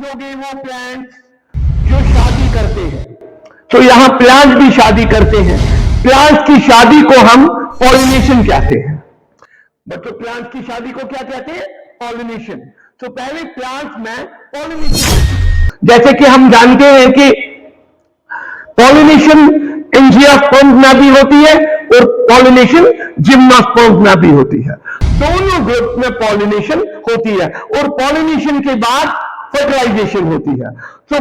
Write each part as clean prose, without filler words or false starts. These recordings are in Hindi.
होंगे वो प्लांट्स जो शादी करते हैं। तो यहां प्लांट्स भी शादी करते हैं। प्लांट्स की शादी को हम पॉलिनेशन कहते हैं। बच्चों, प्लांट्स की शादी को क्या कहते हैं? पॉलिनेशन। तो पहले प्लांट्स में पॉलिनेशन, जैसे कि हम जानते हैं कि पॉलिनेशन एंजियोस्पर्म्स में भी होती है और पॉलिनेशन जिम्नोस्पर्म्स में भी होती है। दोनों ग्रुप में पॉलिनेशन होती है और पॉलिनेशन के बाद फर्टिलाइजेशन होती है। तो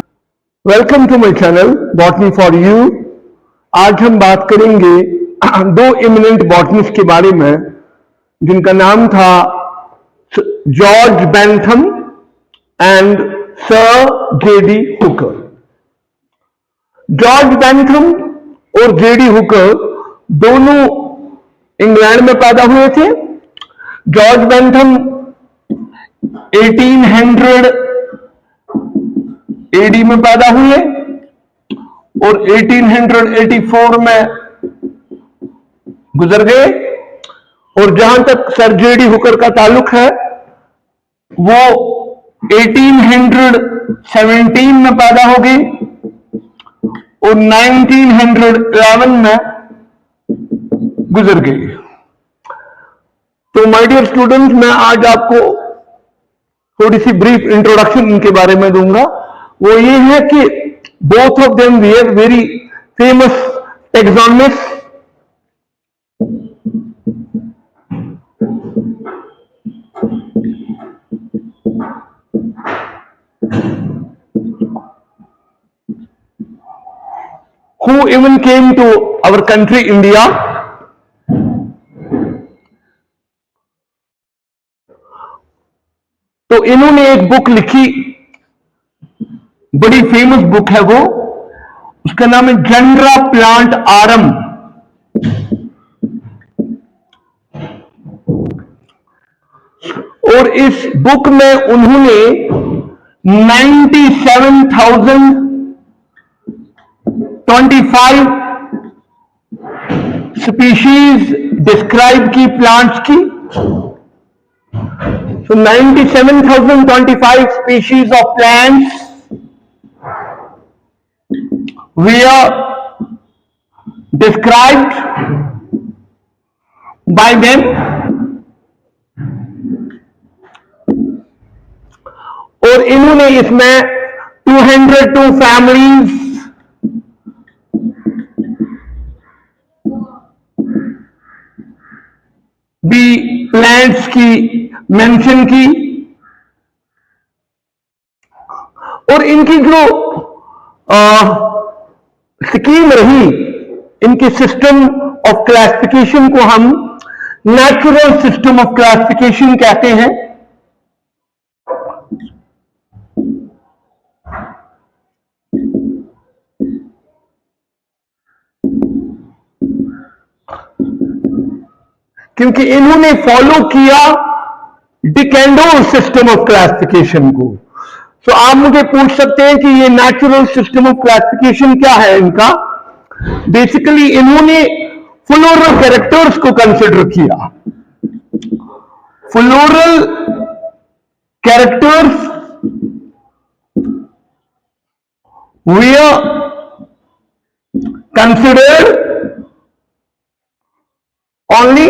welcome to my channel botany for you. आज हम बात करेंगे दो इमिनेंट बॉटनिस्ट के बारे में जिनका नाम था George Bentham and sir JD Hooker. George Bentham और जेडी हुकर दोनों इंग्लैंड में पैदा हुए थे। जॉर्ज बेंथम 1800 एडी में पैदा हुए और 1884 में गुजर गए। और जहां तक सर जेडी हुकर का ताल्लुक है, वो 1817 में पैदा हो गए और 1911 में गुजर गए। तो माय डियर स्टूडेंट्स, मैं आज आपको थोड़ी सी ब्रीफ इंट्रोडक्शन इनके बारे में दूंगा। वो ये है कि both of them were very famous taxonomist. who even came to our country India. तो इन्होंने एक बुक लिखी, बड़ी फेमस बुक है वो, उसका नाम है जनरा प्लांट आरम। और इस बुक में उन्होंने 97,025 स्पीशीज डिस्क्राइब की प्लांट्स की। So 97,025 species of plants were described by them. और इन्होंने इसमें 202 families भी प्लांट्स की मेंशन की। और इनकी जो स्कीम रही, इनके सिस्टम ऑफ क्लासिफिकेशन को हम नेचुरल सिस्टम ऑफ क्लासिफिकेशन कहते हैं। क्योंकि इन्होंने फॉलो किया डिकेंडोर सिस्टम ऑफ क्लासिफिकेशन को। तो आप मुझे पूछ सकते हैं कि ये नेचुरल सिस्टम ऑफ क्लासिफिकेशन क्या है इनका। बेसिकली इन्होंने फ्लोरल कैरेक्टर्स को कंसिडर किया। Floral characters way considered only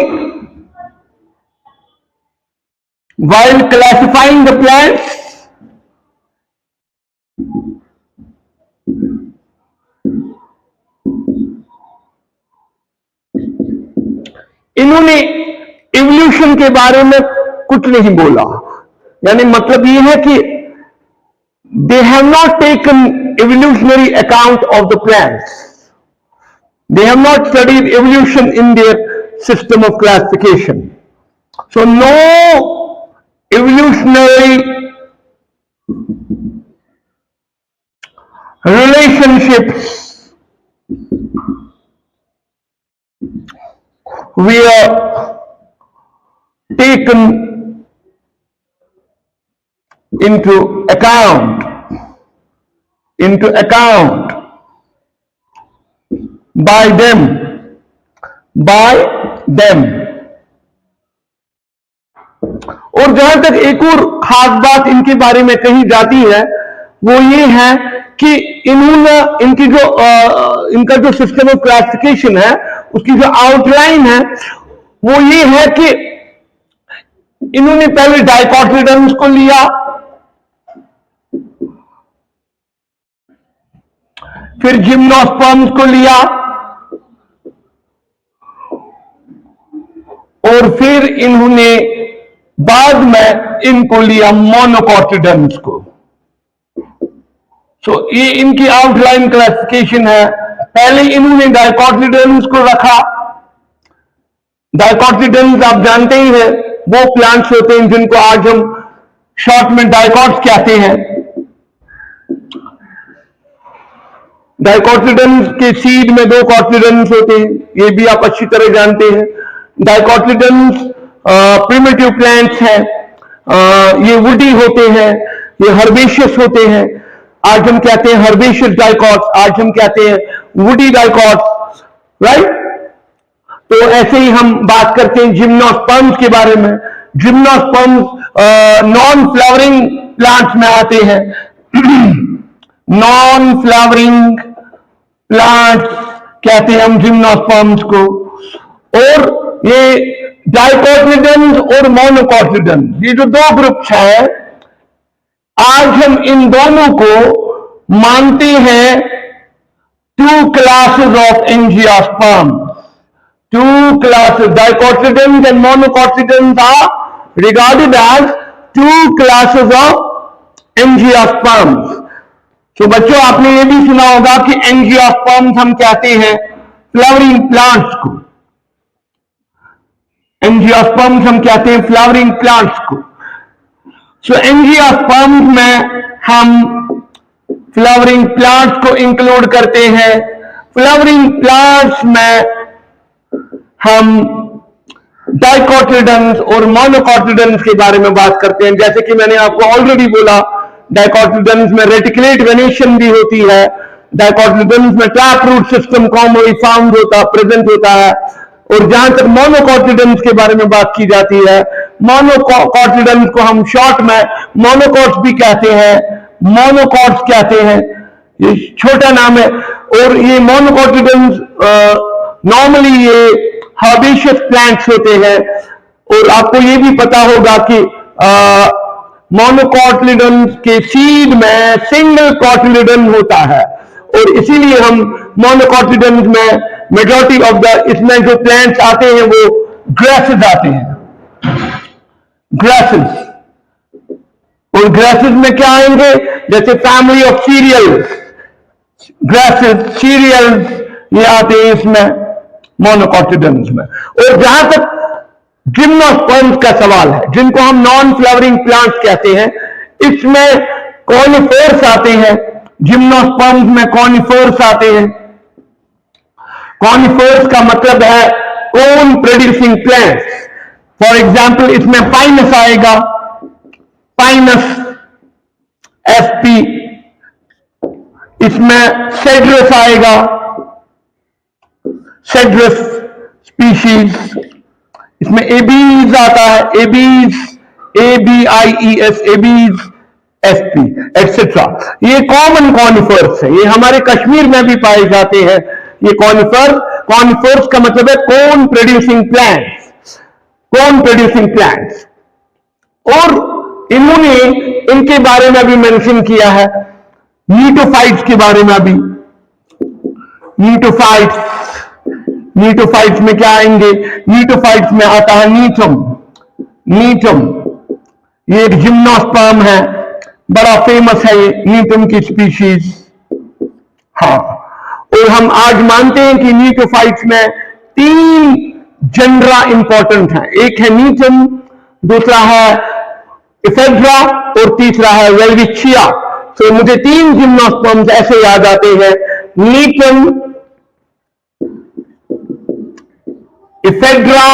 while classifying the plants. इन्होंने इवोल्यूशन के बारे में कुछ नहीं बोला। यानी मतलब ये है कि they have not taken evolutionary account of the plants. They have not studied evolution in their system of classification. So no evolutionary relationships were taken into account by them. और जहां तक एक और खास बात इनके बारे में कही जाती है, वो ये है कि इन्होंने इनका जो सिस्टम ऑफ क्लासिफिकेशन है, उसकी जो आउटलाइन है वो ये है कि इन्होंने पहले डाइकोटिलेडन्स को लिया, फिर जिम्नोस्पर्म्स को लिया, और फिर इन्होंने बाद में इनको लिया मोनोकोटिलेडन्स को। तो ये इनकी आउटलाइन क्लासिफिकेशन है। पहले इन्होंने डाइकोटिलेडन्स को रखा। डाइकोटिलेडन्स आप जानते ही हैं, वो प्लांट्स होते हैं जिनको आज हम शॉर्ट में डाइकोट्स कहते हैं। डाइकोटिलेडन्स के सीड में 2 कोटिलेडन्स होते हैं, ये भी आप अच्छी तरह जानते हैं। डाइकोटिलेडन्स प्रिमिटिव प्लांट्स हैं, ये वुडी होते हैं, ये हर्बेशियस होते हैं। आज हम कहते हैं हर्बेशियस डाइकोट्स, आज हम कहते हैं वुडी डाइकोट्स, राइट। तो ऐसे ही हम बात करते हैं जिम्नोस्पर्म्स के बारे में। जिम्नोस्पर्म्स नॉन फ्लावरिंग प्लांट्स में आते हैं। नॉन फ्लावरिंग प्लांट्स कहते हैं हम जिम्नोस्पर्म्स को। और ये डाइकोटिलेडन्स और मोनोकोटिलेडन्स, ये जो 2 ग्रुप्स हैं, आज हम इन दोनों को मानते हैं 2 classes of angiosperms. 2 classes, dicotyledons and monocotyledons are regarded as 2 classes of angiosperms. तो बच्चों, आपने ये भी सुना होगा कि एंजियोस्पर्म्स हम कहते हैं फ्लावरिंग प्लांट्स को। एंजियोस्पर्म्स हम कहते हैं फ्लावरिंग प्लांट्स को। सो एंजियोस्पर्म्स में हम फ्लावरिंग प्लांट्स को इंक्लूड करते हैं। फ्लावरिंग प्लांट्स में हम डाइकोटिलेडन्स और मोनोकोटिलेडन्स के बारे में बात करते हैं। जैसे कि मैंने आपको ऑलरेडी बोला, डाइकोटिलेडन्स में रेटिकुलेट वेनेशन भी होती है। डाइकोटिलेडन्स में tap root system commonly found present होता है। और जहां तक मोनोकोटिलेडन्स के बारे में बात की जाती है, मोनोकोटिलेडन्स को हम शॉर्ट में मोनोकोट्स भी कहते हैं, मोनोकोट्स कहते हैं, ये छोटा नाम है। और ये मोनोकोटिलेडन्स नॉर्मली ये हर्बेशियस प्लांट्स होते हैं। और आपको ये भी पता होगा कि मोनोकोटिलेडन्स के सीड में सिंगल कोटिलेडन होता है, और इसीलिए हम मोनोकोटिलेडन्स में मेजॉरिटी ऑफ द इसमें जो प्लांट्स आते हैं वो ग्रासेस आते हैं, ग्रासेस। और ग्रासेस में क्या आएंगे, जैसे family of cereals, grasses, cereals, ये आते हैं इसमें मोनोकोटिलेडन्स में। और जहां तक जिम्नोस्पर्म्स का सवाल है, जिनको हम नॉन फ्लावरिंग प्लांट्स कहते हैं, इसमें कॉनिफर्स आते हैं। जिम्नोस्पर्म्स में कॉनिफर्स आते हैं। कॉनिफर्स का मतलब है कोन प्रोड्यूसिंग प्लांट्स। फॉर एग्जाम्पल इसमें पाइनस आएगा, पाइनस एफपी, इसमें सेड्रस आएगा, सेड्रस स्पीशीज, इसमें एबीज आता है, Abies, ABIES, Abies, SP, etcetera. ये कॉमन कॉनिफर्स है, ये हमारे कश्मीर में भी पाए जाते हैं। ये कॉनिफर्स का मतलब है कोन प्रोड्यूसिंग प्लांट्स, कोन प्रोड्यूसिंग प्लांट्स। और इन्होंने इनके बारे में भी मेंशन किया है, नीटोफाइट्स के बारे में भी। नीटोफाइट्स में क्या आएंगे, नीटोफाइट्स में आता है नीटम। नीटम ये एक जिम्नोस्पर्म है, बड़ा फेमस है ये नीटम की स्पीशीज। हाँ, और हम आज मानते हैं कि नीटोफाइट्स में 3 जेनरा इंपॉर्टेंट हैं। एक है नीटम, दूसरा है इफेड्रा और तीसरा है वेल्विचिया। तो मुझे 3 जिम्नोस्पर्म्स ऐसे याद आते हैं, नीटम, इफेड्रा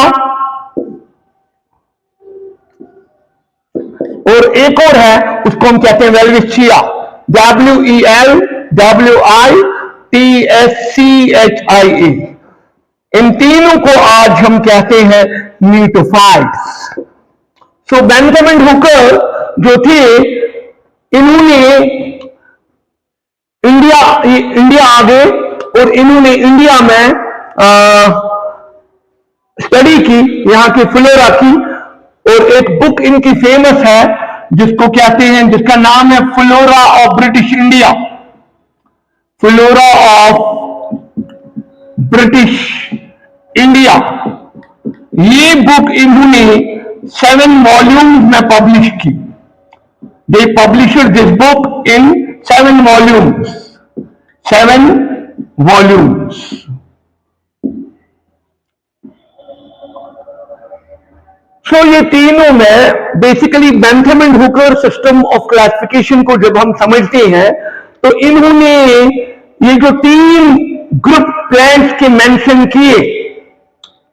और एक और है, उसको हम कहते हैं वेल्विचिया, WELWITSCHIA। इन तीनों को आज हम कहते हैं नीटोफाइट्स। सो बेंजामिन हुकर जो थे, इन्होंने इंडिया आ गए और इन्होंने इंडिया में स्टडी की, यहां की फ्लोरा की, और एक बुक इनकी फेमस है जिसको कहते हैं, जिसका नाम है flora of British India, flora of British India. ये बुक इन्होंने 7 वॉल्यूम्स में पब्लिश की। They published this book in 7 volumes, 7 volumes. So ये तीनों में basically Bentham and Hooker system of classification को जब हम समझते हैं तो इन्होंने ये जो 3 ग्रुप प्लांट्स के मेंशन किए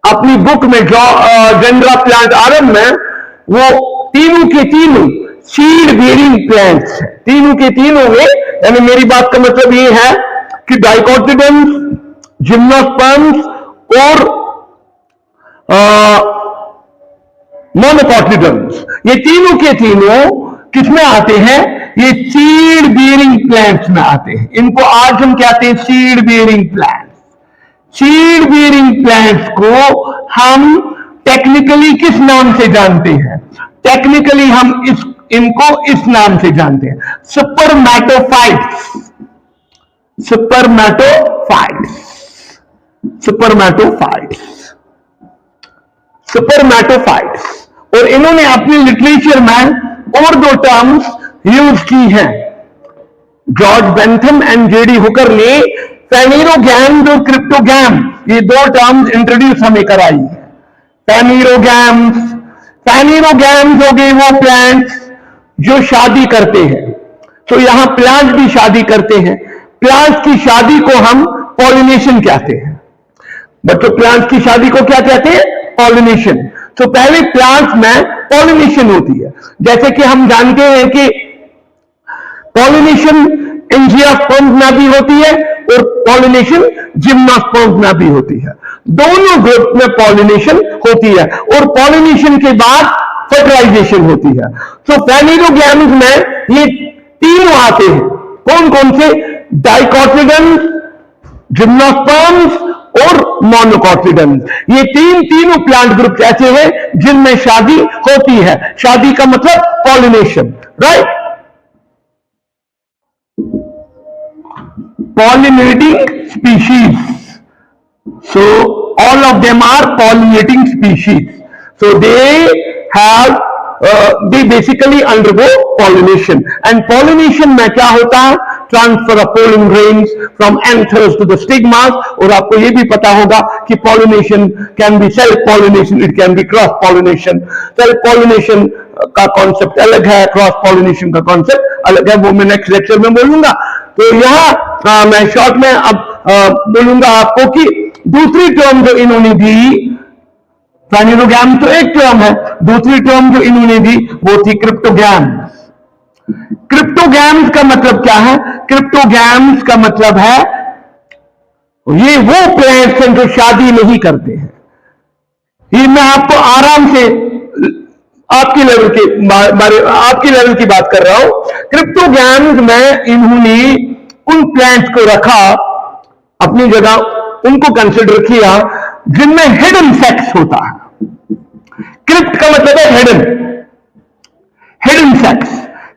अपनी बुक में, जेंड्रा प्लांट आरम में, वो तीनों के तीनों सीड बेयरिंग प्लांट्स हैं। तीनों के तीनों में, यानी मेरी बात का मतलब ये है कि डाइकोटिलेडन्स, जिम्नोस्पर्म्स और मोनोकोटिलेडन्स, ये तीनों के तीनों किसमें आते हैं? ये सीड बेयरिंग प्लांट्स में आते हैं। इनको आज हम कहते हैं seed bearing plants. Seed bearing plants को हम टेक्निकली किस नाम से जानते हैं? टेक्निकली हम इनको इस नाम से जानते हैं, स्पर्मेटोफाइट्स। Spermatophytes, spermatophytes, spermatophytes. और इन्होंने अपनी लिटरेचर में और 2 टर्म्स यूज की हैं। George Bentham and JD Hooker ने फेनिरोगैम्स और क्रिप्टोगैम्स, ये 2 टर्म्स इंट्रोड्यूस हमें कराई है। फेनिरोगैम्स, फेनिरोगैम्स हो गए वो प्लांट्स जो शादी करते हैं। तो यहां प्लांट्स भी शादी करते हैं। प्लांट्स की शादी को हम पॉलिनेशन कहते हैं। बच्चों, प्लांट्स की शादी को क्या कहते हैं? पॉलिनेशन। तो पहले प्लांट्स में पॉलिनेशन होती है। जैसे कि हम जानते हैं कि पॉलिनेशन एंजियोस्पर्म्स में भी होती है और पॉलिनेशन जिम्नोस्पर्म्स में भी होती है। दोनों ग्रुप में पॉलिनेशन होती है और पॉलिनेशन के बाद फर्टिलाइजेशन होती है। तो फेनिरोगैम्स में ये तीनों आते हैं। कौन कौन से? डाइकोटिलेडन्स, जिम्नोस्पर्म्स और मोनोकोटिलेडन्स। ये तीनों प्लांट ग्रुप ऐसे हैं जिनमें शादी होती है। शादी का मतलब pollination, right? Pollinating species. So all of them are pollinating species. So they basically undergo pollination. And pollination में क्या होता है? Transfer of pollen grains from anthers to the stigmas. और आपको ये भी पता होगा कि pollination can be self pollination, it can be cross pollination. Self pollination का कॉन्सेप्ट अलग है, क्रॉस पॉलिनेशन का कॉन्सेप्ट अलग है, वो मैं नेक्स्ट लेक्चर में बोलूंगा। तो यहां मैं शॉर्ट में अब बोलूंगा आपको कि दूसरी टर्म जो इन्होंने दी, फेनिरोगैम तो एक टर्म है, दूसरी टर्म जो इन्होंने दी वो थी क्रिप्टोगैम्स। क्रिप्टोगैम्स का मतलब क्या है? क्रिप्टोगैम्स का मतलब है ये वो प्लांट्स हैं जो शादी नहीं करते हैं। ये मैं आपको आराम से आपकी लेवल की बात कर रहा हूं। क्रिप्टोगैम्स में इन्होंने उन प्लांट्स को रखा अपनी जगह, उनको कंसिडर किया जिनमें हिडन सेक्स होता है। क्रिप्ट का मतलब है हिडन, हिडन सेक्स,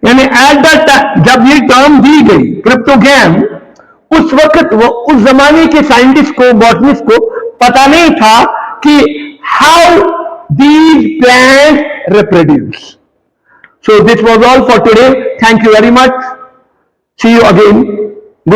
यानी एट द टाइम जब ये टर्म दी गई क्रिप्टोगैम, उस वक्त वो उस जमाने के साइंटिस्ट को, बॉटनिस्ट को पता नहीं था कि how these plants reproduce. So this was all for today. Thank you very much. See you again.